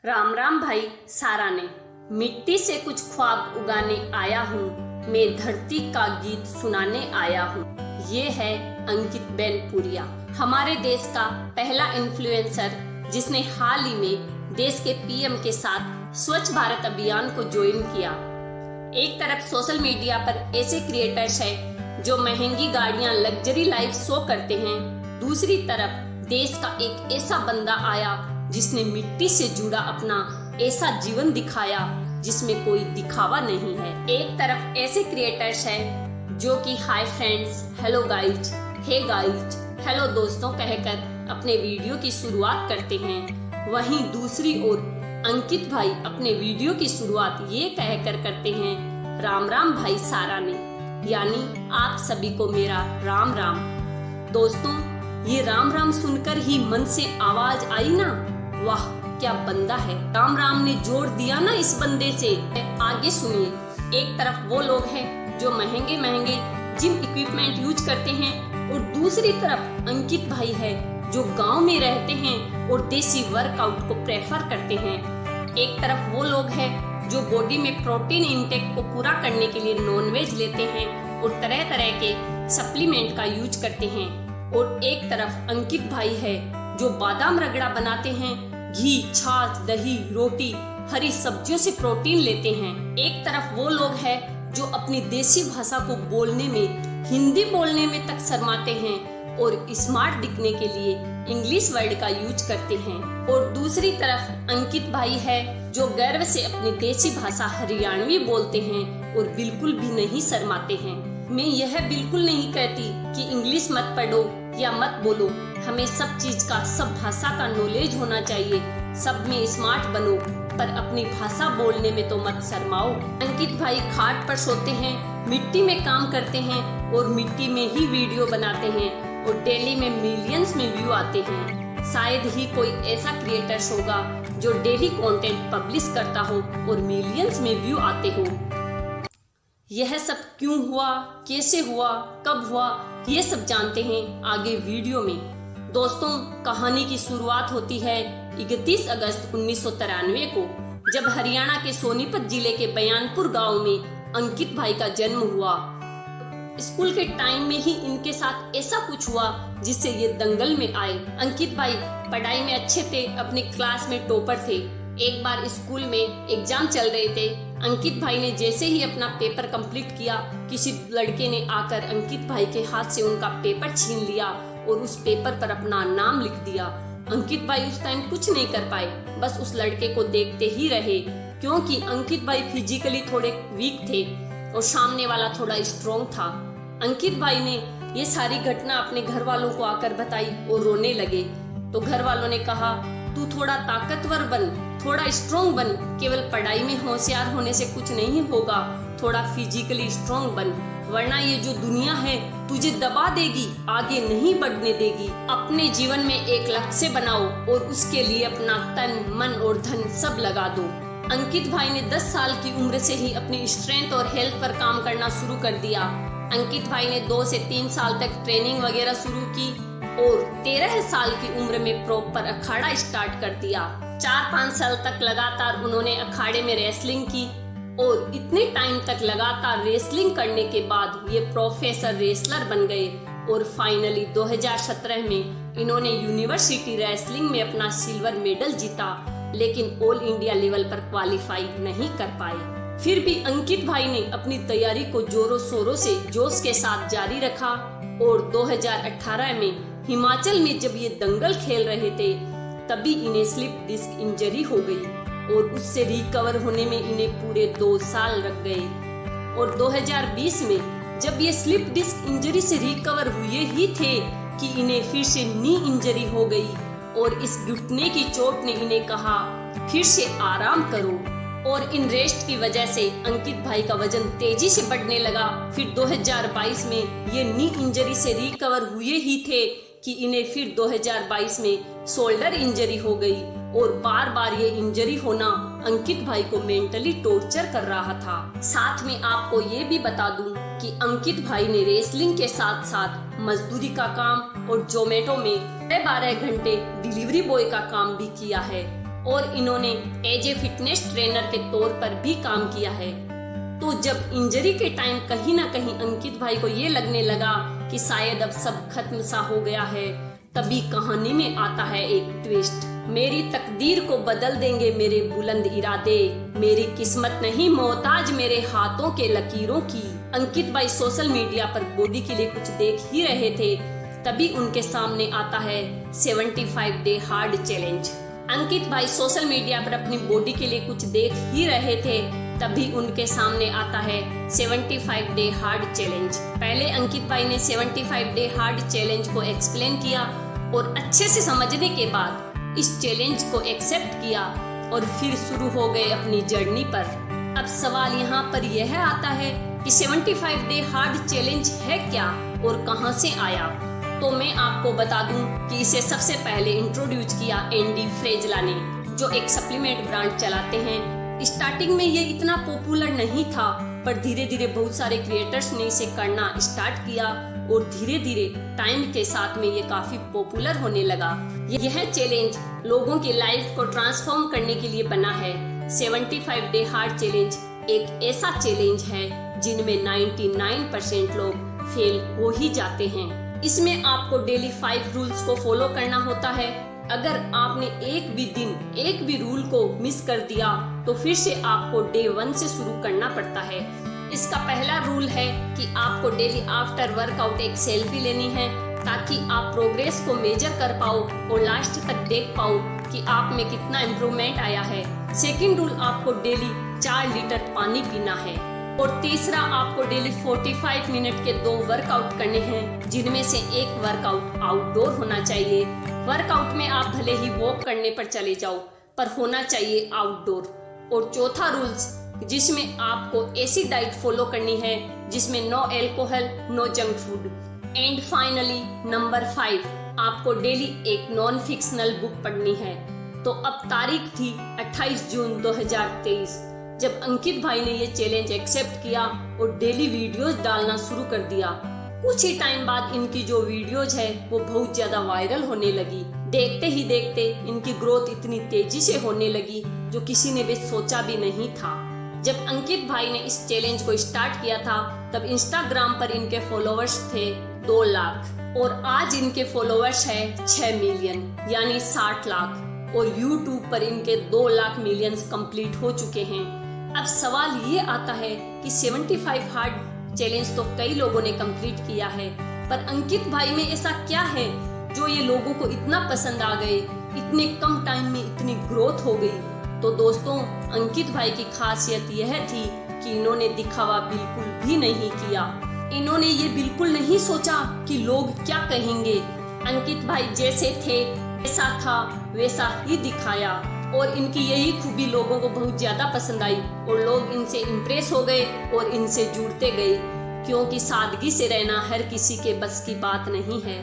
राम राम भाई सारा ने। मिट्टी से कुछ ख्वाब उगाने आया हूँ, मैं धरती का गीत सुनाने आया हूँ। ये है अंकित बेनपुरिया, हमारे देश का पहला इन्फ्लुएंसर जिसने हाल ही में देश के पीएम के साथ स्वच्छ भारत अभियान को ज्वाइन किया। एक तरफ सोशल मीडिया पर ऐसे क्रिएटर्स हैं जो महंगी गाड़ियां लग्जरी लाइफ शो करते हैं, दूसरी तरफ देश का एक ऐसा बंदा आया जिसने मिट्टी से जुड़ा अपना ऐसा जीवन दिखाया जिसमें कोई दिखावा नहीं है। एक तरफ ऐसे क्रिएटर्स हैं जो कि hi friends, hello guys, hey guys, hello दोस्तों कहकर अपने वीडियो की शुरुआत करते हैं। वहीं दूसरी ओर अंकित भाई अपने वीडियो की शुरुआत ये कहकर करते हैं, राम राम भाई सारा ने, यानी आप सभी को मेरा राम राम। दोस्तों, ये राम राम सुनकर ही मन से आवाज आई ना, वाह क्या बंदा है। राम राम ने जोड़ दिया ना इस बंदे से। आगे सुनिए। एक तरफ वो लोग हैं जो महंगे महंगे जिम इक्विपमेंट यूज करते हैं और दूसरी तरफ अंकित भाई है जो गांव में रहते हैं और देसी वर्कआउट को प्रेफर करते हैं। एक तरफ वो लोग हैं जो बॉडी में प्रोटीन इंटेक को पूरा करने के लिए नॉनवेज लेते हैं और तरह तरह के सप्लीमेंट का यूज करते हैं, और एक तरफ अंकित भाई है जो बादाम रगड़ा बनाते हैं, घी, छाछ, दही, रोटी, हरी सब्जियों से प्रोटीन लेते हैं। एक तरफ वो लोग हैं जो अपनी देसी भाषा को बोलने में, हिंदी बोलने में तक शर्माते हैं और स्मार्ट दिखने के लिए इंग्लिश वर्ड का यूज करते हैं, और दूसरी तरफ अंकित भाई है जो गर्व से अपनी देसी भाषा हरियाणवी बोलते हैं और बिल्कुल भी नहीं शर्माते हैं। मैं यह बिल्कुल नहीं कहती कि इंग्लिश मत पढ़ो या मत बोलो, हमें सब चीज का, सब भाषा का नॉलेज होना चाहिए, सब में स्मार्ट बनो, पर अपनी भाषा बोलने में तो मत शर्माओ। अंकित भाई खाट पर सोते हैं, मिट्टी में काम करते हैं और मिट्टी में ही वीडियो बनाते हैं और डेली में मिलियंस में व्यू आते हैं। शायद ही कोई ऐसा क्रिएटर्स होगा जो डेली कंटेंट पब्लिश करता हो और मिलियंस में व्यू आते हो। यह सब क्यों हुआ, कैसे हुआ, कब हुआ, ये सब जानते हैं आगे वीडियो में। दोस्तों, कहानी की शुरुआत होती है 31 अगस्त 1993 को, जब हरियाणा के सोनीपत जिले के बयानपुर गांव में अंकित भाई का जन्म हुआ। स्कूल के टाइम में ही इनके साथ ऐसा कुछ हुआ जिससे ये दंगल में आए। अंकित भाई पढ़ाई में अच्छे थे, अपनी क्लास में टॉपर थे। एक बार स्कूल में एग्जाम चल रहे थे, अंकित भाई ने जैसे ही अपना पेपर कंप्लीट किया, किसी लड़के ने आकर अंकित भाई के हाथ से उनका पेपर छीन लिया और उस पेपर पर अपना नाम लिख दिया। अंकित भाई उस टाइम कुछ नहीं कर पाए, बस उस लड़के को देखते ही रहे, क्योंकि अंकित भाई फिजिकली थोड़े वीक थे और सामने वाला थोड़ा स्ट्रॉन्ग था। अंकित भाई ने ये सारी घटना अपने घर वालों को आकर बताई और रोने लगे, तो घर वालों ने कहा, तू थोड़ा ताकतवर बन, थोड़ा स्ट्रॉन्ग बन, केवल पढ़ाई में होशियार होने से कुछ नहीं होगा, थोड़ा फिजिकली स्ट्रॉन्ग बन, वरना ये जो दुनिया है तुझे दबा देगी, आगे नहीं बढ़ने देगी। अपने जीवन में एक लक्ष्य बनाओ और उसके लिए अपना तन, मन और धन सब लगा दो। अंकित भाई ने 10 साल की उम्र से ही अपनी स्ट्रेंथ और हेल्थ पर काम करना शुरू कर दिया। अंकित भाई ने 2 से 3 साल तक ट्रेनिंग वगैरह शुरू की और 13 साल की उम्र में प्रॉपर अखाड़ा स्टार्ट कर दिया। 4-5 साल तक लगातार उन्होंने अखाड़े में रेसलिंग की और इतने टाइम तक लगातार रेसलिंग करने के बाद ये प्रोफेसर रेसलर बन गए और फाइनली 2017 में इन्होंने यूनिवर्सिटी रेसलिंग में अपना सिल्वर मेडल जीता, लेकिन ऑल इंडिया लेवल पर क्वालिफाई नहीं कर पाए। फिर भी अंकित भाई ने अपनी तैयारी को जोरों शोरों से जोश के साथ जारी रखा और 2018 में हिमाचल में जब ये दंगल खेल रहे थे तभी इन्हें स्लिप डिस्क इंजरी हो गई और उससे रिकवर होने में इन्हें पूरे 2 साल लग गए। और 2020 में जब ये स्लिप डिस्क इंजरी से रिकवर हुए ही थे कि इन्हें फिर से नी इंजरी हो गई और इस घुटने की चोट ने इन्हें कहा फिर से आराम करो, और इन रेस्ट की वजह से अंकित भाई का वजन तेजी से बढ़ने लगा। फिर 2022 में ये नी इंजरी से रिकवर हुए ही थे कि इन्हें फिर 2022 में शोल्डर इंजरी हो गई और बार बार ये इंजरी होना अंकित भाई को मेंटली टॉर्चर कर रहा था। साथ में आपको ये भी बता दूं कि अंकित भाई ने रेसलिंग के साथ साथ मजदूरी का काम और जोमेटो में 12 घंटे डिलीवरी बॉय का काम भी किया है और इन्होंने एज ए फिटनेस ट्रेनर के तौर पर भी काम किया है। तो जब इंजरी के टाइम कहीं ना कहीं अंकित भाई को ये लगने लगा कि शायद अब सब खत्म सा हो गया है, तभी कहानी में आता है एक ट्विस्ट। मेरी तकदीर को बदल देंगे मेरे बुलंद इरादे, मेरी किस्मत नहीं मोहताज मेरे हाथों के लकीरों की। अंकित भाई सोशल मीडिया पर बॉडी के लिए कुछ देख ही रहे थे, तभी उनके सामने आता है 75 डे हार्ड चैलेंज। अंकित भाई सोशल मीडिया पर अपनी बॉडी के लिए कुछ देख ही रहे थे, तभी उनके सामने आता है 75 डे हार्ड चैलेंज। पहले अंकित भाई ने 75 डे हार्ड चैलेंज को एक्सप्लेन किया और अच्छे से समझने के बाद इस चैलेंज को एक्सेप्ट किया और फिर शुरू हो गए अपनी जर्नी पर। अब सवाल यहाँ पर यह आता है कि 75 डे हार्ड चैलेंज है क्या और कहां से आया। तो मैं आपको बता दूं कि इसे सबसे पहले इंट्रोड्यूस किया एंडी फ्रेजला ने, जो एक सप्लीमेंट ब्रांड चलाते हैं। स्टार्टिंग में ये इतना पॉपुलर नहीं था, पर धीरे धीरे बहुत सारे क्रिएटर्स ने इसे करना स्टार्ट किया और धीरे धीरे टाइम के साथ में ये काफी पॉपुलर होने लगा। यह चैलेंज लोगों की लाइफ को ट्रांसफॉर्म करने के लिए बना है। 75 डे हार्ड चैलेंज एक ऐसा चैलेंज है जिनमें 99% लोग फेल हो ही जाते हैं। इसमें आपको डेली 5 रूल्स को फॉलो करना होता है। अगर आपने एक भी दिन एक भी रूल को मिस कर दिया तो फिर से आपको डे 1 से शुरू करना पड़ता है। इसका पहला रूल है कि आपको डेली आफ्टर वर्कआउट एक सेल्फी लेनी है, ताकि आप प्रोग्रेस को मेजर कर पाओ और लास्ट तक देख पाओ कि आप में कितना इम्प्रूवमेंट आया है। सेकंड रूल, आपको डेली 4 लीटर पानी पीना है। और तीसरा, आपको डेली 45 मिनट के 2 वर्कआउट करने हैं, जिनमें से एक वर्कआउट आउटडोर होना चाहिए। वर्कआउट में आप भले ही वॉक करने पर चले जाओ, पर होना चाहिए आउटडोर। और चौथा रूल्स, जिसमें आपको ऐसी डाइट फॉलो करनी है जिसमें no alcohol, no junk food. And finally number 5, आपको डेली एक नॉन फिक्शनल बुक पढ़नी है। तो अब तारीख थी 28 जून 2023, जब अंकित भाई ने ये चैलेंज एक्सेप्ट किया और डेली वीडियोस डालना शुरू कर दिया। कुछ ही टाइम बाद इनकी जो वीडियोज है वो बहुत ज्यादा वायरल होने लगी। देखते ही देखते इनकी ग्रोथ इतनी तेजी से होने लगी जो किसी ने भी सोचा भी नहीं था। जब अंकित भाई ने इस चैलेंज को स्टार्ट किया था तब इंस्टाग्राम पर इनके फॉलोअर्स थे 2 लाख और आज इनके फॉलोअर्स है 6 मिलियन यानी 60 लाख और यूट्यूब पर इनके 2 लाख मिलियंस कंप्लीट हो चुके हैं। अब सवाल ये आता है कि 75 हार्ड चैलेंज तो कई लोगों ने कंप्लीट किया है, पर अंकित भाई में ऐसा क्या है जो ये लोगों को इतना पसंद आ गए, इतने कम टाइम में इतनी ग्रोथ हो गई। तो दोस्तों, अंकित भाई की खासियत यह थी कि इन्होंने दिखावा बिल्कुल भी नहीं किया। इन्होंने ये बिल्कुल नहीं सोचा कि लोग क्या कहेंगे। अंकित भाई जैसे थे वैसा था वैसा ही दिखाया और इनकी यही खूबी लोगों को बहुत ज्यादा पसंद आई और लोग इनसे इम्प्रेस हो गए और इनसे जुड़ते गए, क्योंकि सादगी से रहना हर किसी के बस की बात नहीं है।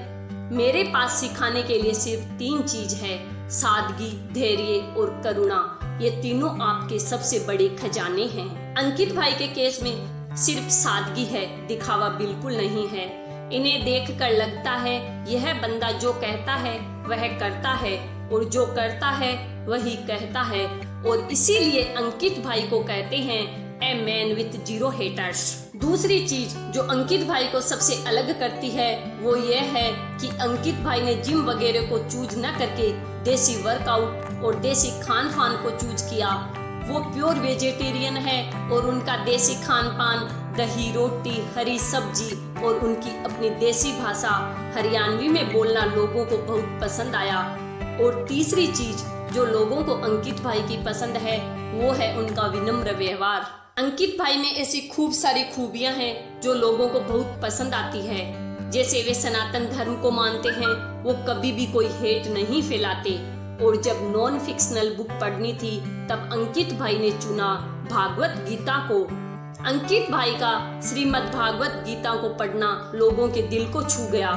मेरे पास सिखाने के लिए सिर्फ 3 चीज है, सादगी, धैर्य और करुणा। ये तीनों आपके सबसे बड़े खजाने हैं। अंकित भाई के केस में सिर्फ सादगी है, दिखावा बिल्कुल नहीं है। इन्हें देखकर लगता है यह बंदा जो कहता है वह करता है और जो करता है वही कहता है, और इसीलिए अंकित भाई को कहते हैं ए मैन विथ 0 हेटर्स। दूसरी चीज जो अंकित भाई को सबसे अलग करती है वो ये है कि अंकित भाई ने जिम वगैरह को चूज न करके देसी वर्कआउट और देसी खान पान को चूज किया। वो प्योर वेजिटेरियन है और उनका देसी खान पान, दही, रोटी, हरी सब्जी और उनकी अपनी देसी भाषा हरियाणवी में बोलना लोगों को बहुत पसंद आया। और तीसरी चीज जो लोगों को अंकित भाई की पसंद है वो है उनका विनम्र व्यवहार। अंकित भाई में ऐसी खूब सारी खूबियां हैं जो लोगों को बहुत पसंद आती है। जैसे वे सनातन धर्म को मानते हैं, वो कभी भी कोई हेट नहीं फैलाते। और जब नॉन फिक्शनल बुक पढ़नी थी तब अंकित भाई ने चुना भागवत गीता को। अंकित भाई का श्रीमद् भागवत गीता को पढ़ना लोगों के दिल को छू गया।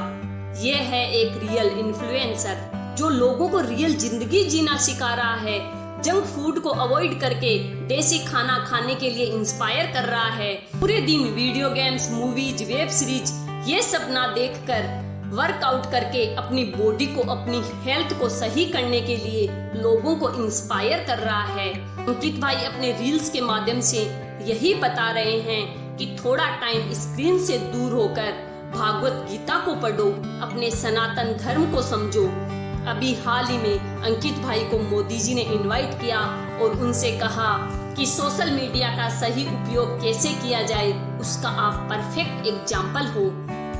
ये है एक रियल इन्फ्लुएंसर जो लोगों को रियल जिंदगी जीना सिखा रहा है, जंक फूड को अवॉइड करके देसी खाना खाने के लिए इंस्पायर कर रहा है। पूरे दिन video games, movies, web series ये सब ना देखकर वर्कआउट करके अपनी बॉडी को, अपनी हेल्थ को सही करने के लिए लोगों को इंस्पायर कर रहा है। अंकित भाई अपने रील्स के माध्यम से यही बता रहे हैं कि थोड़ा टाइम स्क्रीन से दूर होकर भागवत गीता को पढ़ो, अपने सनातन धर्म को समझो। अभी हाल ही में अंकित भाई को मोदी जी ने इनवाइट किया और उनसे कहा कि सोशल मीडिया का सही उपयोग कैसे किया जाए, उसका आप परफेक्ट एग्जाम्पल हो।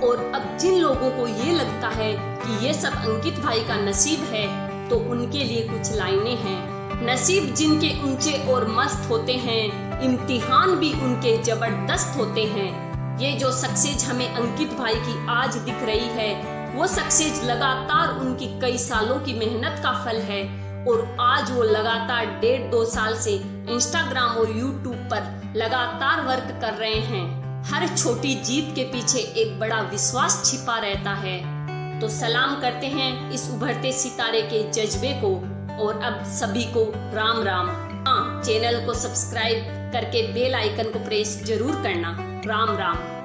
और अब जिन लोगों को ये लगता है कि ये सब अंकित भाई का नसीब है, तो उनके लिए कुछ लाइनें हैं। नसीब जिनके ऊंचे और मस्त होते हैं, इम्तिहान भी उनके जबरदस्त होते हैं। ये जो सक्सेस हमें अंकित भाई की आज दिख रही है, वो सक्सेस लगातार उनकी कई सालों की मेहनत का फल है। और आज वो लगातार 1.5-2 साल से इंस्टाग्राम और यूट्यूब पर लगातार वर्क कर रहे हैं। हर छोटी जीत के पीछे एक बड़ा विश्वास छिपा रहता है। तो सलाम करते हैं इस उभरते सितारे के जज्बे को। और अब सभी को राम राम। हाँ, चैनल को सब्सक्राइब करके बेल आइकन को प्रेस जरूर करना। राम राम।